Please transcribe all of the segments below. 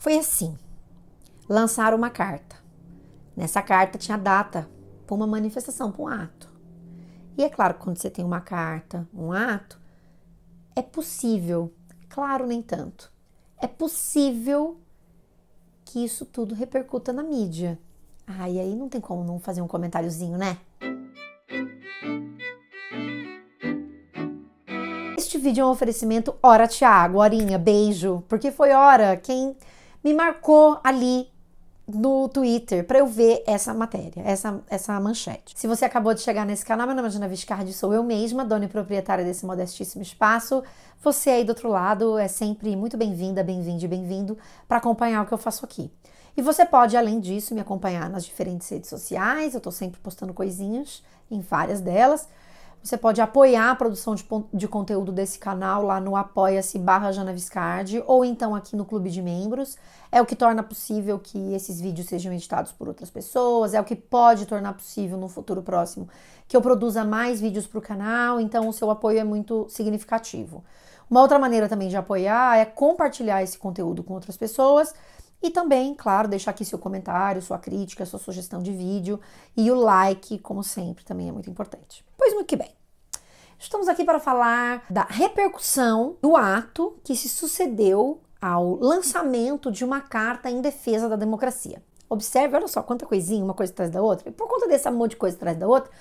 Foi assim, lançaram uma carta. Nessa carta tinha data para uma manifestação, para um ato. E é claro que quando você tem uma carta, um ato, é possível, claro, nem tanto, é possível que isso tudo repercuta na mídia. E aí não tem como não fazer um comentáriozinho, né? Este vídeo é um oferecimento Hora Thiago, Horinha, beijo, porque foi Hora quem me marcou ali no Twitter para eu ver essa matéria, essa manchete. Se você acabou de chegar nesse canal, meu nome é Jana Viscardi, sou eu mesma, dona e proprietária desse modestíssimo espaço. Você aí do outro lado é sempre muito bem-vinda, bem-vinde e bem-vindo para acompanhar o que eu faço aqui. E você pode, além disso, me acompanhar nas diferentes redes sociais, eu tô sempre postando coisinhas em várias delas. Você pode apoiar a produção de conteúdo desse canal lá no apoia-se/Jana Viscardi ou então aqui no Clube de Membros. É o que torna possível que esses vídeos sejam editados por outras pessoas, é o que pode tornar possível no futuro próximo que eu produza mais vídeos para o canal, então o seu apoio é muito significativo. Uma outra maneira também de apoiar é compartilhar esse conteúdo com outras pessoas e também, claro, deixar aqui seu comentário, sua crítica, sua sugestão de vídeo e o like, como sempre, também é muito importante. Pois muito que bem. Estamos aqui para falar da repercussão do ato que se sucedeu ao lançamento de uma carta em defesa da democracia. Observe, olha só, quanta coisinha, uma coisa atrás da outra. E por conta desse monte de coisa atrás da outra,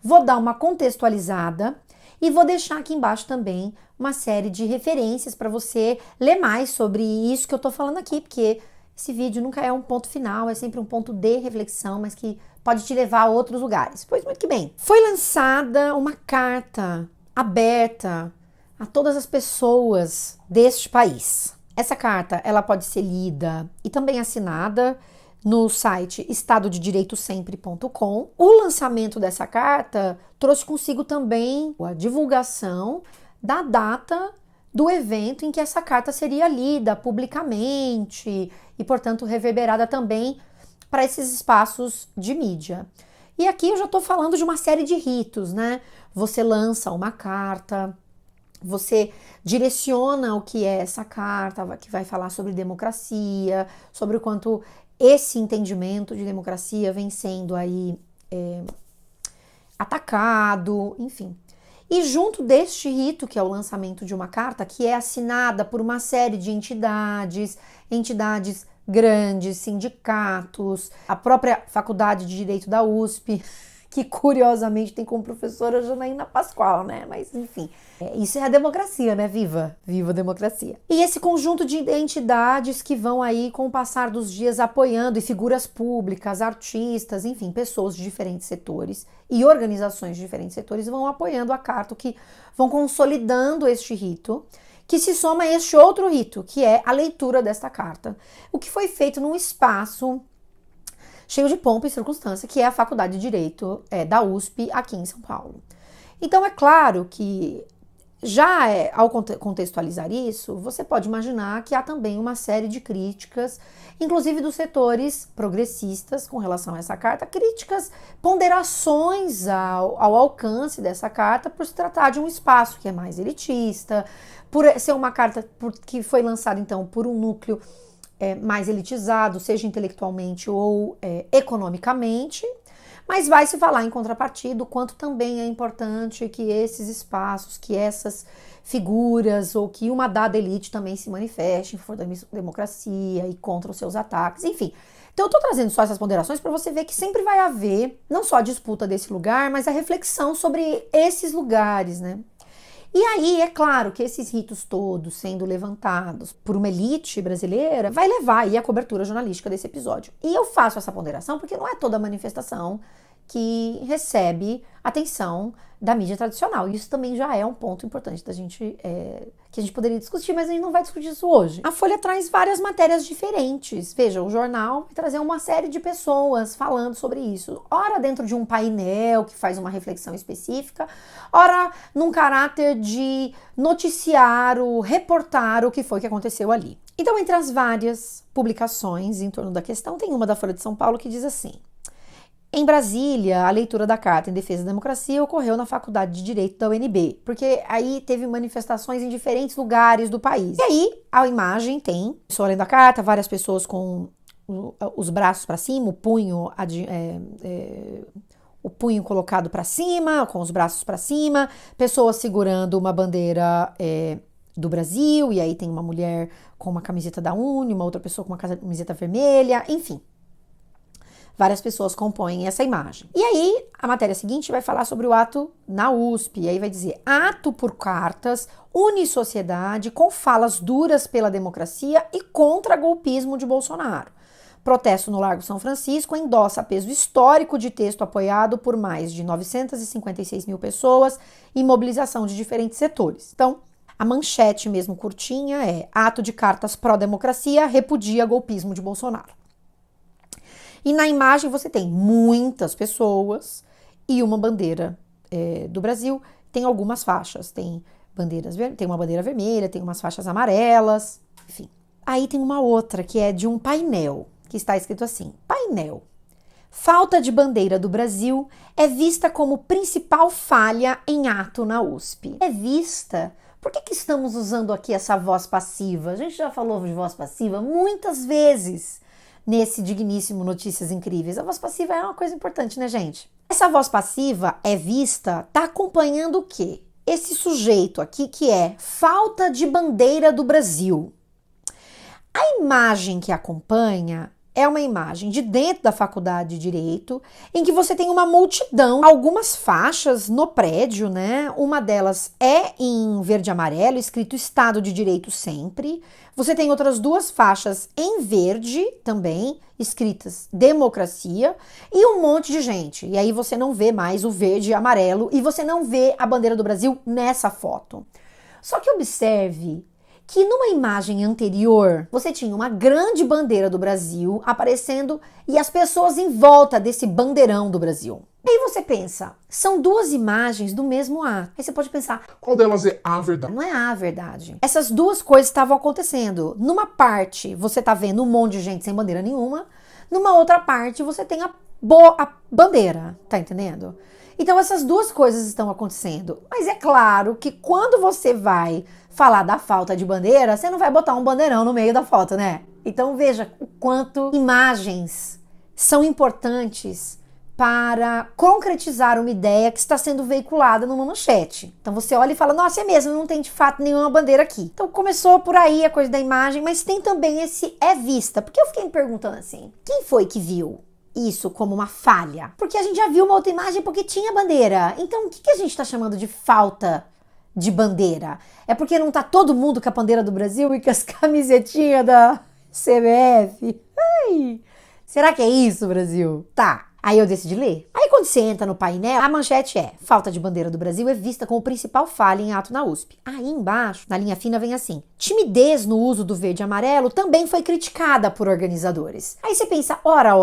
vou dar uma contextualizada e vou deixar aqui embaixo também uma série de referências para você ler mais sobre isso que eu tô falando aqui, porque esse vídeo nunca é um ponto final, é sempre um ponto de reflexão, mas que pode te levar a outros lugares. Pois muito que bem. Foi lançada uma carta aberta a todas as pessoas deste país. Essa carta, ela pode ser lida e também assinada no site estadodedireitosempre.com. O lançamento dessa carta trouxe consigo também a divulgação da data do evento em que essa carta seria lida publicamente e, portanto, reverberada também para esses espaços de mídia. E aqui eu já estou falando de uma série de ritos, né? Você lança uma carta, você direciona o que é essa carta, que vai falar sobre democracia, sobre o quanto esse entendimento de democracia vem sendo aí atacado, enfim. E junto deste rito, que é o lançamento de uma carta, que é assinada por uma série de entidades grandes, sindicatos, a própria Faculdade de Direito da USP, que curiosamente tem como professora Janaína Pascoal, né? Mas enfim, isso é a democracia, né? Viva a democracia. E esse conjunto de entidades que vão aí com o passar dos dias apoiando, e figuras públicas, artistas, enfim, pessoas de diferentes setores e organizações de diferentes setores vão apoiando a carta, que vão consolidando este rito, que se soma a este outro rito, que é a leitura desta carta, o que foi feito num espaço cheio de pompa e circunstância, que é a Faculdade de Direito da USP, aqui em São Paulo. Então, é claro que, ao contextualizar isso, você pode imaginar que há também uma série de críticas, inclusive dos setores progressistas com relação a essa carta, críticas, ponderações ao alcance dessa carta, por se tratar de um espaço que é mais elitista, por ser uma carta que foi lançada, então, por um núcleo mais elitizado, seja intelectualmente ou economicamente, mas vai se falar em contrapartida o quanto também é importante que esses espaços, que essas figuras ou que uma dada elite também se manifeste em favor da democracia e contra os seus ataques, enfim. Então eu tô trazendo só essas ponderações para você ver que sempre vai haver não só a disputa desse lugar, mas a reflexão sobre esses lugares, né? E aí, é claro que esses ritos todos sendo levantados por uma elite brasileira vai levar aí a cobertura jornalística desse episódio. E eu faço essa ponderação porque não é toda manifestação que recebe atenção da mídia tradicional. Isso também já é um ponto importante da gente, que a gente poderia discutir, mas a gente não vai discutir isso hoje. A Folha traz várias matérias diferentes. Veja, o jornal vai trazer uma série de pessoas falando sobre isso. Ora dentro de um painel que faz uma reflexão específica, ora num caráter de noticiar, reportar o que foi que aconteceu ali. Então, entre as várias publicações em torno da questão, tem uma da Folha de São Paulo que diz assim: Em Brasília, a leitura da Carta em Defesa da Democracia ocorreu na Faculdade de Direito da UNB, porque aí teve manifestações em diferentes lugares do país. E aí, a imagem tem, só lendo a carta, várias pessoas com os braços para cima, o punho colocado para cima, com os braços para cima, pessoas segurando uma bandeira do Brasil, e aí tem uma mulher com uma camiseta da UNE, uma outra pessoa com uma camiseta vermelha, enfim. Várias pessoas compõem essa imagem. E aí, a matéria seguinte vai falar sobre o ato na USP. E aí vai dizer, ato por cartas, une sociedade com falas duras pela democracia e contra golpismo de Bolsonaro. Protesto no Largo São Francisco endossa peso histórico de texto apoiado por mais de 956 mil pessoas e mobilização de diferentes setores. Então, a manchete mesmo curtinha é ato de cartas pró-democracia repudia golpismo de Bolsonaro. E na imagem você tem muitas pessoas e uma bandeira do Brasil. Tem algumas faixas, tem uma bandeira vermelha, tem umas faixas amarelas, enfim. Aí tem uma outra que é de um painel, que está escrito assim, painel. Falta de bandeira do Brasil é vista como principal falha em ato na USP. É vista? Por que estamos usando aqui essa voz passiva? A gente já falou de voz passiva muitas vezes nesse digníssimo Notícias Incríveis. A voz passiva é uma coisa importante, né, gente? Essa voz passiva é vista, tá acompanhando o quê? Esse sujeito aqui que é falta de bandeira do Brasil. A imagem que acompanha é uma imagem de dentro da Faculdade de Direito, em que você tem uma multidão, algumas faixas no prédio, né? Uma delas é em verde e amarelo, escrito Estado de Direito sempre. Você tem outras duas faixas em verde também, escritas Democracia, e um monte de gente. E aí você não vê mais o verde e amarelo, e você não vê a bandeira do Brasil nessa foto. Só que observe que numa imagem anterior, você tinha uma grande bandeira do Brasil aparecendo e as pessoas em volta desse bandeirão do Brasil. E aí você pensa, são duas imagens do mesmo ato. Aí você pode pensar, qual delas é a verdade? Não é a verdade. Essas duas coisas estavam acontecendo. Numa parte, você tá vendo um monte de gente sem bandeira nenhuma. Numa outra parte, você tem a bandeira, tá entendendo? Então essas duas coisas estão acontecendo. Mas é claro que quando você vai falar da falta de bandeira, você não vai botar um bandeirão no meio da foto, né? Então veja o quanto imagens são importantes para concretizar uma ideia que está sendo veiculada numa manchete. Então você olha e fala, nossa, é mesmo, não tem de fato nenhuma bandeira aqui. Então começou por aí a coisa da imagem, mas tem também esse é vista. Porque eu fiquei me perguntando assim, quem foi que viu isso como uma falha? Porque a gente já viu uma outra imagem porque tinha bandeira. Então o que a gente está chamando de falta de bandeira? É porque não tá todo mundo com a bandeira do Brasil e com as camisetinhas da CBF? Ai, será que é isso, Brasil? Tá. Aí eu decidi ler. Aí quando você entra no painel, a manchete é: falta de bandeira do Brasil é vista como principal falha em ato na USP. Aí embaixo, na linha fina, vem assim: timidez no uso do verde e amarelo também foi criticada por organizadores. Aí você pensa, ora,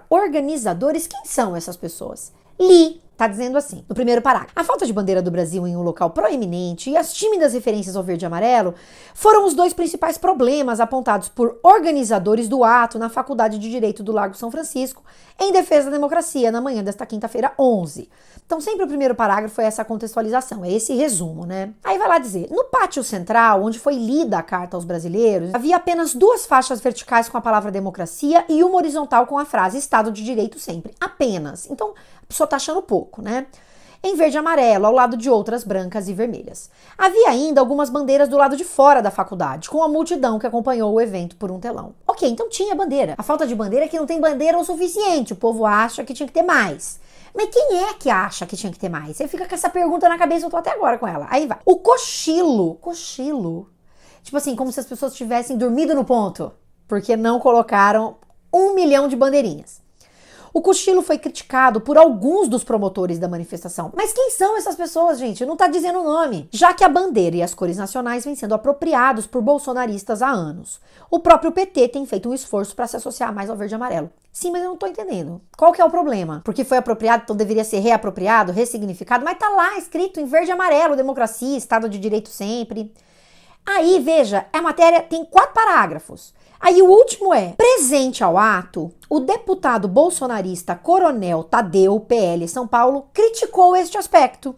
organizadores, quem são essas pessoas? Li. Tá dizendo assim, no primeiro parágrafo. A falta de bandeira do Brasil em um local proeminente e as tímidas referências ao verde e amarelo foram os dois principais problemas apontados por organizadores do ato na Faculdade de Direito do Largo São Francisco em defesa da democracia na manhã desta quinta-feira 11. Então sempre o primeiro parágrafo é essa contextualização, é esse resumo, né? Aí vai lá dizer, no pátio central, onde foi lida a carta aos brasileiros, havia apenas duas faixas verticais com a palavra democracia e uma horizontal com a frase Estado de Direito sempre. Apenas. Então, a pessoa tá achando pouco, né? Em verde e amarelo, ao lado de outras brancas e vermelhas. Havia ainda algumas bandeiras do lado de fora da faculdade, com a multidão que acompanhou o evento por um telão. Ok, então tinha bandeira. A falta de bandeira é que não tem bandeira o suficiente. O povo acha que tinha que ter mais. Mas quem é que acha que tinha que ter mais? Você fica com essa pergunta na cabeça, eu tô até agora com ela. Aí vai. O cochilo. Tipo assim, como se as pessoas tivessem dormido no ponto, porque não colocaram 1 milhão de bandeirinhas. O cochilo foi criticado por alguns dos promotores da manifestação. Mas quem são essas pessoas, gente? Não tá dizendo o nome. Já que a bandeira e as cores nacionais vêm sendo apropriados por bolsonaristas há anos. O próprio PT tem feito um esforço para se associar mais ao verde e amarelo. Sim, mas eu não tô entendendo. Qual que é o problema? Porque foi apropriado, então deveria ser reapropriado, ressignificado, mas tá lá escrito em verde e amarelo, democracia, Estado de Direito sempre. Aí, veja, a matéria tem 4 parágrafos. Aí o último é, presente ao ato, o deputado bolsonarista Coronel Tadeu, PL São Paulo, criticou este aspecto.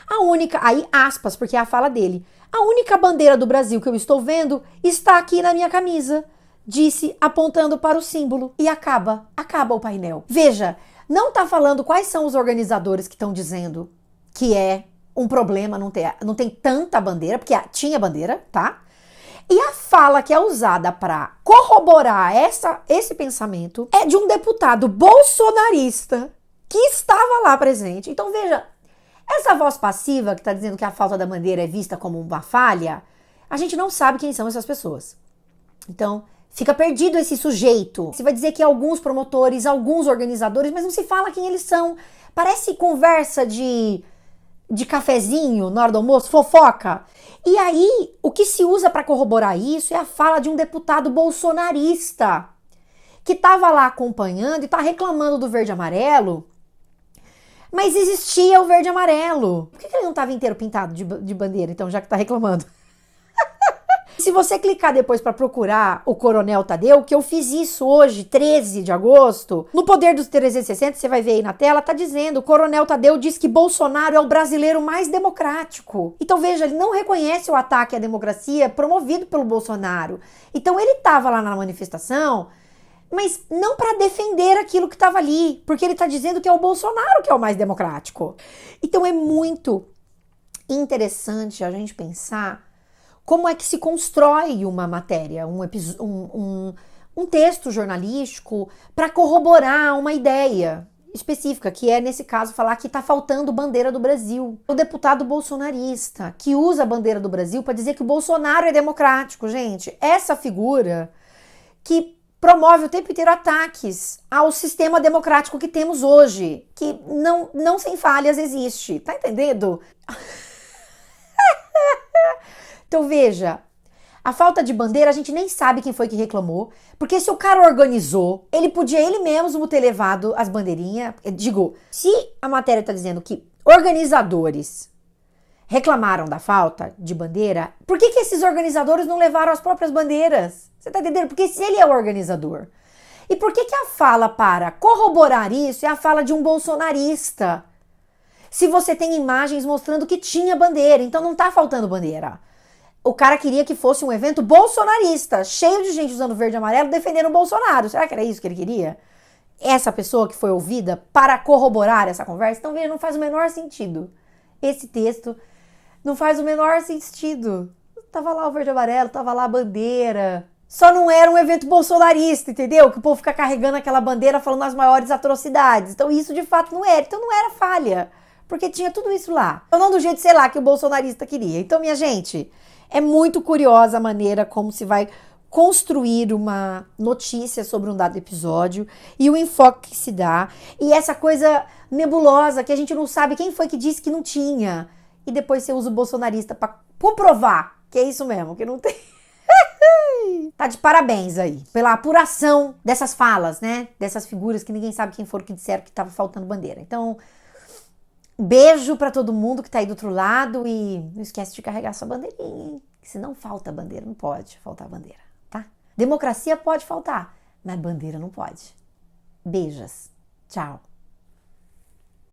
A única, aí aspas, porque é a fala dele, a única bandeira do Brasil que eu estou vendo está aqui na minha camisa, disse apontando para o símbolo. E acaba o painel. Veja, não tá falando quais são os organizadores que estão dizendo que é um problema não tem tanta bandeira, porque tinha bandeira, tá? E a fala que é usada para corroborar esse pensamento é de um deputado bolsonarista que estava lá presente. Então veja, essa voz passiva que está dizendo que a falta da bandeira é vista como uma falha, a gente não sabe quem são essas pessoas. Então fica perdido esse sujeito. Você vai dizer que alguns promotores, alguns organizadores, mas não se fala quem eles são. Parece conversa de cafezinho na hora do almoço, fofoca. E aí, o que se usa para corroborar isso é a fala de um deputado bolsonarista que estava lá acompanhando e está reclamando do verde e amarelo, mas existia o verde e amarelo. Por que ele não estava inteiro pintado de bandeira, então, já que está reclamando? Se você clicar depois para procurar o Coronel Tadeu, que eu fiz isso hoje, 13 de agosto, no Poder dos 360, você vai ver aí na tela, tá dizendo, o Coronel Tadeu diz que Bolsonaro é o brasileiro mais democrático. Então veja, ele não reconhece o ataque à democracia promovido pelo Bolsonaro. Então ele estava lá na manifestação, mas não para defender aquilo que estava ali, porque ele tá dizendo que é o Bolsonaro que é o mais democrático. Então é muito interessante a gente pensar como é que se constrói uma matéria, um texto jornalístico para corroborar uma ideia específica, que é, nesse caso, falar que está faltando bandeira do Brasil. O deputado bolsonarista, que usa a bandeira do Brasil para dizer que o Bolsonaro é democrático, gente. Essa figura que promove o tempo inteiro ataques ao sistema democrático que temos hoje, que não sem falhas existe. Tá entendendo? Então veja, a falta de bandeira a gente nem sabe quem foi que reclamou, porque se o cara organizou, ele podia ele mesmo ter levado as bandeirinhas. Digo, se a matéria está dizendo que organizadores reclamaram da falta de bandeira, por que esses organizadores não levaram as próprias bandeiras? Você tá entendendo? Porque se ele é o organizador. E por que a fala para corroborar isso é a fala de um bolsonarista? Se você tem imagens mostrando que tinha bandeira, então não tá faltando bandeira. O cara queria que fosse um evento bolsonarista, cheio de gente usando verde e amarelo, defendendo o Bolsonaro. Será que era isso que ele queria? Essa pessoa que foi ouvida para corroborar essa conversa? Então, veja, não faz o menor sentido. Esse texto não faz o menor sentido. Tava lá o verde e amarelo, tava lá a bandeira. Só não era um evento bolsonarista, entendeu? Que o povo fica carregando aquela bandeira falando as maiores atrocidades. Então, isso de fato não era. Então, não era falha. Porque tinha tudo isso lá. Então, não do jeito, sei lá, que o bolsonarista queria. Então, minha gente, é muito curiosa a maneira como se vai construir uma notícia sobre um dado episódio e o enfoque que se dá. E essa coisa nebulosa que a gente não sabe quem foi que disse que não tinha. E depois você usa o bolsonarista para comprovar que é isso mesmo, que não tem. Tá de parabéns aí pela apuração dessas falas, né? Dessas figuras que ninguém sabe quem foram que disseram que tava faltando bandeira. Então, beijo pra todo mundo que tá aí do outro lado e não esquece de carregar sua bandeirinha, hein? Se não falta bandeira, não pode faltar bandeira, tá? Democracia pode faltar, mas bandeira não pode. Beijos. Tchau.